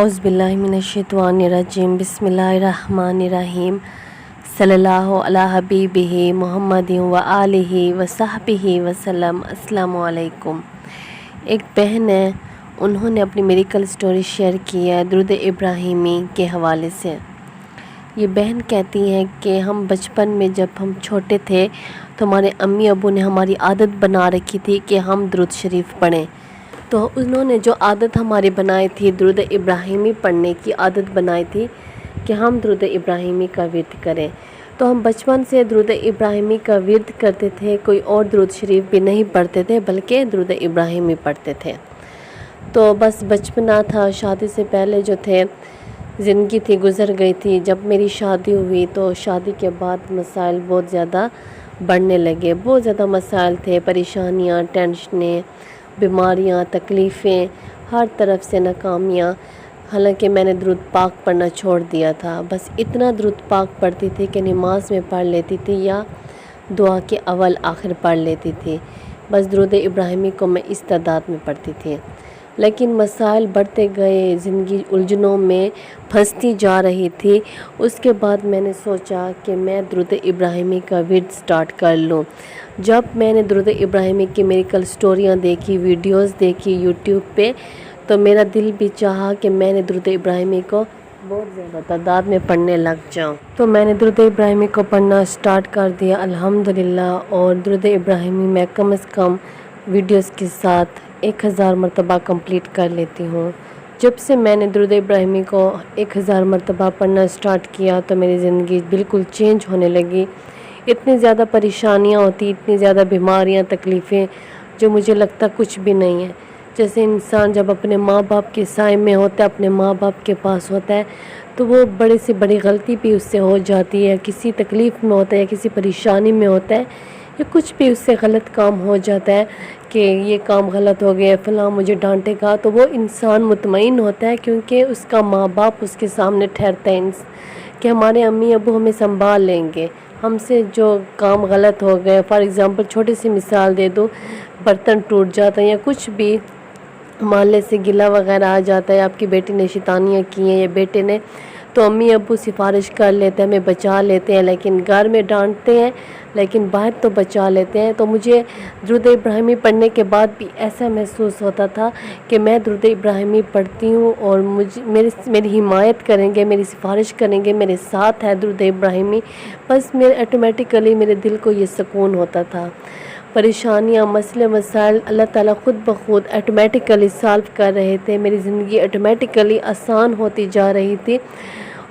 औज़ुबिल्लाहिमिनश्शैतानिर्रजीम बिस्मिल्लाहिर्रहमानिर्रहीम सल्लल्लाहु अला हबीबिही मुहम्मदिन व आलिही व सहबिही वसल्लम। अस्सलामु अलैकुम। एक बहन है, उन्होंने अपनी मेडिकल स्टोरी शेयर की है दुरूद इब्राहिमी के हवाले से। ये बहन कहती हैं कि हम बचपन में जब हम छोटे थे तो हमारे अम्मी अबू ने हमारी आदत बना रखी थी कि हम दुरूद शरीफ पढ़ें। तो उन्होंने जो आदत हमारी बनाई थी, दुरूद इब्राहिमी पढ़ने की आदत बनाई थी कि हम दुरूद इब्राहिमी का विर्द करें। तो हम बचपन से दुरूद इब्राहिमी का विर्द करते थे, कोई और दुरूद शरीफ भी नहीं पढ़ते थे बल्कि दुरूद इब्राहिमी पढ़ते थे। तो बस बचपना था, शादी से पहले जो थे ज़िंदगी थी गुज़र गई थी। जब मेरी शादी हुई तो शादी के बाद मसाइल बहुत ज़्यादा बढ़ने लगे, बहुत ज़्यादा मसाइल थे, परेशानियाँ, टेंशनें, बीमारियाँ, तकलीफ़ें, हर तरफ से नाकामियाँ। हालांकि मैंने दुरूद पाक पढ़ना छोड़ दिया था, बस इतना दुरूद पाक पढ़ती थी कि नमाज में पढ़ लेती थी या दुआ के अव्वल आखिर पढ़ लेती थी। बस दुरूद इब्राहिमी को मैं इस तादाद में पढ़ती थी। लेकिन मसाइल बढ़ते गए, ज़िंदगी उलझनों में फंसती जा रही थी। उसके बाद मैंने सोचा कि मैं दुरूद इब्राहिमी का विर्द स्टार्ट कर लूँ। जब मैंने दुरूद इब्राहिमी की मेडिकल स्टोरियाँ देखी, वीडियोस देखी यूट्यूब पे, तो मेरा दिल भी चाहा कि मैंने दुरूद इब्राहिमी को बहुत ज़्यादा तादाद में पढ़ने लग जाऊँ। तो मैंने दुरूद इब्राहिमी को पढ़ना स्टार्ट कर दिया अल्हम्दुलिल्लाह। और दुरूद इब्राहिमी मैं कम से कम वीडियोस के साथ 1000 मरतबा कंप्लीट कर लेती हूँ। जब से मैंने दुरूद इब्राहिमी को 1000 मरतबा पढ़ना स्टार्ट किया तो मेरी ज़िंदगी बिल्कुल चेंज होने लगी। इतनी ज़्यादा परेशानियाँ होती, इतनी ज़्यादा बीमारियाँ, तकलीफ़ें, जो मुझे लगता कुछ भी नहीं है। जैसे इंसान जब अपने माँ बाप के साए में होता है, अपने माँ बाप के पास होता है, तो वो बड़े से बड़ी गलती भी उससे हो जाती है, किसी तकलीफ़ में होता है, किसी परेशानी में होता है, या कुछ भी उससे गलत काम हो जाता है कि ये काम गलत हो गया, फ़लाँ मुझे डांटेगा, तो वो इंसान मुतमईन होता है क्योंकि उसका माँ बाप उसके सामने ठहरता है कि हमारे अम्मी अबू हमें संभाल लेंगे। हमसे जो काम गलत हो गए, फॉर एग्ज़ाम्पल छोटी सी मिसाल दे दो, बर्तन टूट जाता है या कुछ भी मोहल्ले से गिला वगैरह आ जाता है, आपकी बेटी ने शैतानियाँ की हैं या बेटे ने, तो अम्मी अब्बू सिफारिश कर लेते हैं, हमें बचा लेते हैं, लेकिन घर में डांटते हैं लेकिन बाहर तो बचा लेते हैं। तो मुझे दुरूद इब्राहिमी पढ़ने के बाद भी ऐसा महसूस होता था कि मैं दुरूद इब्राहिमी पढ़ती हूँ और मेरी हिमायत करेंगे, मेरी सिफारिश करेंगे, मेरे साथ है दुरूद इब्राहिमी। बस मेरे ऑटोमेटिकली मेरे दिल को ये सुकून होता था। परेशानियाँ, मसले मसाइल अल्लाह ताला ख़ुद ब खुद ऑटोमेटिकली सॉल्व कर रहे थे। मेरी ज़िंदगी ऑटोमेटिकली आसान होती जा रही थी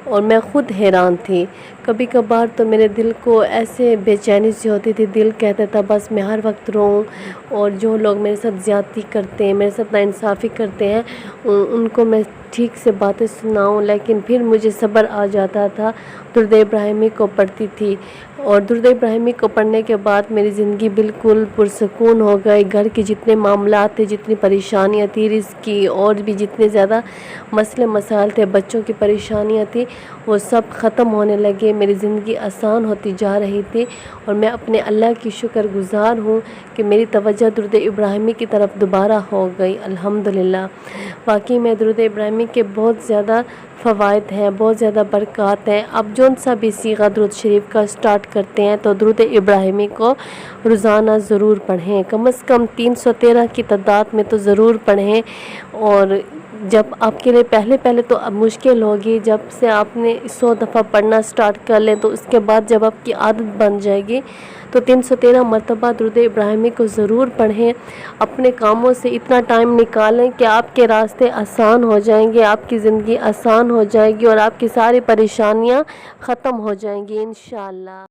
और मैं ख़ुद हैरान थी। कभी कभार तो मेरे दिल को ऐसे बेचैनी सी होती थी, दिल कहता था बस मैं हर वक्त रोऊं और जो लोग मेरे साथ ज़्यादती करते हैं, मेरे साथ नाइंसाफ़ी करते हैं, उनको मैं ठीक से बातें सुनाऊं। लेकिन फिर मुझे सब्र आ जाता था, दुरूद इब्राहिमी को पढ़ती थी और दुरूद इब्राहिमी को पढ़ने के बाद मेरी ज़िंदगी बिल्कुल पुरसुकून हो गई। घर के जितने मामलात थे, जितनी परेशानियाँ थी, रिज़्क़ की और भी जितने ज़्यादा मसले मसाइल थे, बच्चों की परेशानियाँ थी, वो सब ख़त्म होने लगे। मेरी ज़िंदगी आसान होती जा रही थी और मैं अपने अल्लाह की शुक्रगुज़ार हूँ कि मेरी तवज्जो दुरूद इब्राहिमी की तरफ दोबारा हो गई अल्हम्दुलिल्लाह। वाकई में दुरूद इब्राहिमी के बहुत ज़्यादा फ़वाइद हैं, बहुत ज़्यादा बरक़ात हैं। अब जौन सा भी सीगा दुरूद शरीफ का स्टार्ट करते हैं तो दुरूद इब्राहिमी को रोज़ाना ज़रूर पढ़ें, कम से कम 313 की तादाद में तो ज़रूर पढ़ें। और जब आपके लिए पहले तो अब मुश्किल होगी, जब से आपने 100 दफ़ा पढ़ना स्टार्ट कर लें तो उसके बाद जब आपकी आदत बन जाएगी तो 313 मरतबा दुरूद इब्राहिमी को ज़रूर पढ़ें। अपने कामों से इतना टाइम निकालें कि आपके रास्ते आसान हो जाएंगे, आपकी ज़िंदगी आसान हो जाएगी और आपकी सारी परेशानियां ख़त्म हो जाएंगी इंशाअल्लाह।